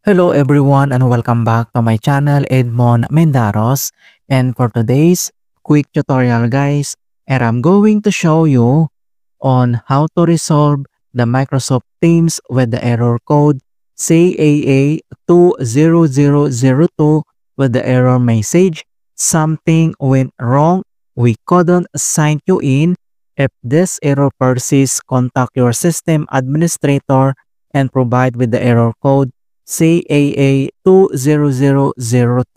Hello everyone and welcome back to my channel Edmond Mendaros, and for today's quick tutorial guys, and I'm going to show you on how to resolve the Microsoft Teams with the error code CAA20002 with the error message something went wrong, we couldn't sign you in. If this error persists, contact your system administrator and provide with the error code CAA20002.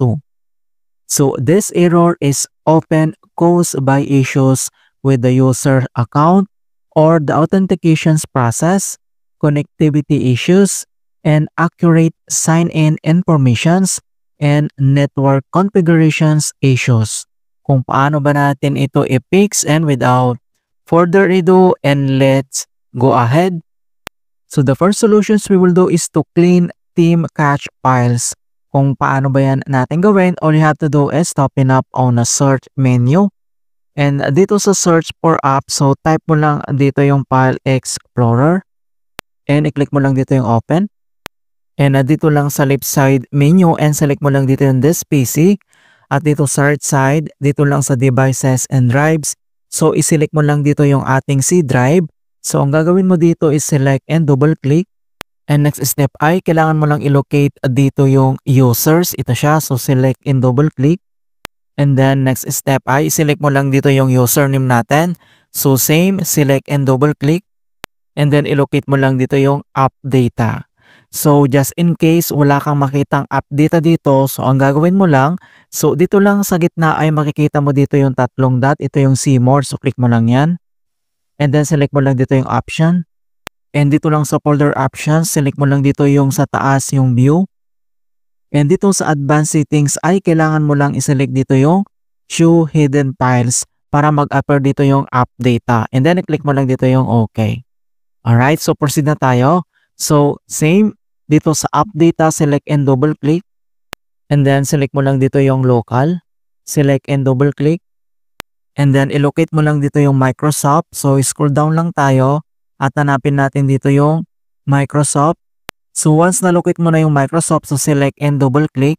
So this error is often caused by issues with the user account or the authentications process, connectivity issues, and accurate sign-in informations, and network configurations issues. Kung paano ba natin ito i-fix, and without further ado, and let's go ahead. So the first solutions we will do is to clean team cache files. Kung paano ba yan natin gawin, all you have to do is open up on a search menu. And dito sa search for app, so type mo lang dito yung File Explorer. And i-click mo lang dito yung open. And dito lang sa left side menu and select mo lang dito yung this PC. At dito sa right side, dito lang sa devices and drives. So i-select mo lang dito yung ating C drive. So ang gagawin mo dito is select and double click. And next step ay kailangan mo lang i-locate dito yung users. Ito siya. So select and double click. And then next step ay select mo lang dito yung username natin. So same, select and double click. And then i-locate mo lang dito yung app data. So just in case wala kang makitang app data dito, so ang gagawin mo lang, so dito lang sa gitna ay makikita mo dito yung tatlong dot. Ito yung see more. So click mo lang yan. And then select mo lang dito yung option. And dito lang sa folder options, select mo lang dito yung sa taas yung view. And dito sa advanced settings ay kailangan mo lang iselect dito yung show hidden files para mag-appear dito yung app data. And then i-click mo lang dito yung OK. Alright, so proceed na tayo. So same, dito sa app data, select and double click. And then select mo lang dito yung local. Select and double click. And then ilocate mo lang dito yung Microsoft. So scroll down lang tayo. At hanapin natin dito yung Microsoft. So once na-locate mo na yung Microsoft, so select and double click.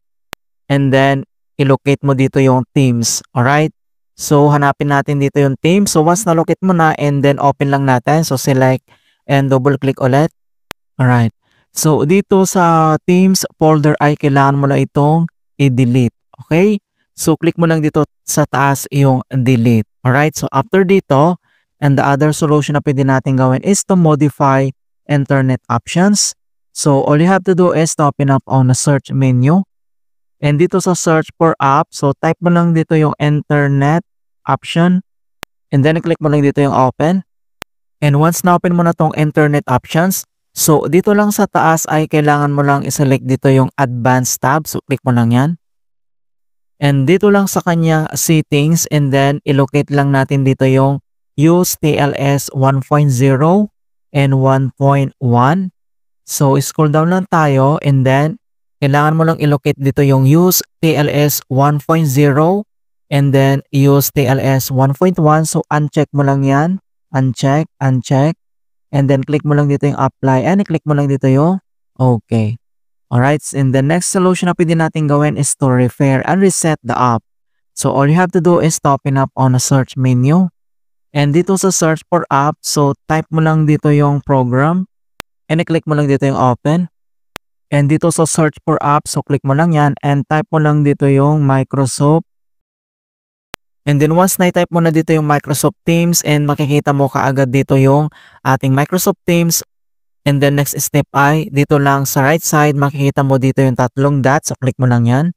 And then i-locate mo dito yung Teams. Alright? So hanapin natin dito yung Teams. So once na-locate mo na and then open lang natin. So select and double click ulit. Alright. So dito sa Teams folder ay kailangan mo lang itong i-delete. Okay? So click mo lang dito sa taas yung delete. Alright? So after dito, and the other solution na pwede natin gawin is to modify internet options. So all you have to do is to open up on the search menu. And dito sa search for app, so type mo lang dito yung internet option. And then click mo lang dito yung open. And once na-open mo na tong internet options, so dito lang sa taas ay kailangan mo lang iselect dito yung advanced tab. So click mo lang yan. And dito lang sa kanyang settings, and then ilocate lang natin dito yung use TLS 1.0 and 1.1. So scroll down lang tayo, and then kailangan mo lang ilocate dito yung use TLS 1.0 and then use TLS 1.1. So uncheck mo lang yan. Uncheck, uncheck. And then click mo lang dito yung apply and click mo lang dito yung okay. Alright, and the next solution na pwede natin gawin is to repair and reset the app. So all you have to do is to open up on a search menu. And dito sa search for app, so type mo lang dito yung program. And i-click mo lang dito yung open. And dito sa search for app, so click mo lang yan. And type mo lang dito yung Microsoft. And then once na-type mo na dito yung Microsoft Teams, and makikita mo kaagad dito yung ating Microsoft Teams. And then next step ay dito lang sa right side, makikita mo dito yung tatlong dots. So click mo lang yan.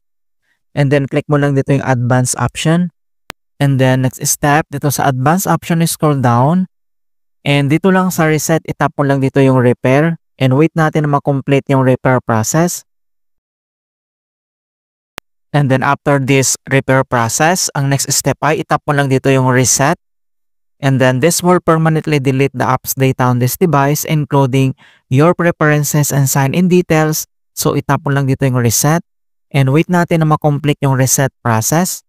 And then click mo lang dito yung advanced option. And then next step, dito sa advanced option, scroll down. And dito lang sa reset, itap mo lang dito yung repair. And wait natin na ma-complete yung repair process. And then after this repair process, ang next step ay itap mo lang dito yung reset. And then this will permanently delete the app's data on this device, including your preferences and sign-in details. So itap mo lang dito yung reset. And wait natin na ma-complete yung reset process.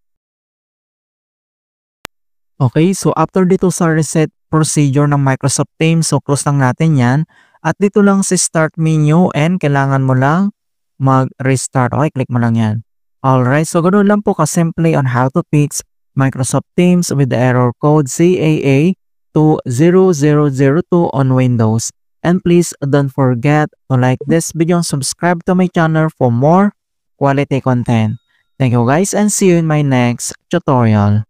Okay, so after dito sa reset procedure ng Microsoft Teams, so close lang natin yan. At dito lang sa start menu, and kailangan mo lang mag-restart. Okay, click mo lang yan. Alright, so ganoon lang po kasimple on how to fix Microsoft Teams with the error code CAA20002 on Windows. And please don't forget to like this video and subscribe to my channel for more quality content. Thank you guys and see you in my next tutorial.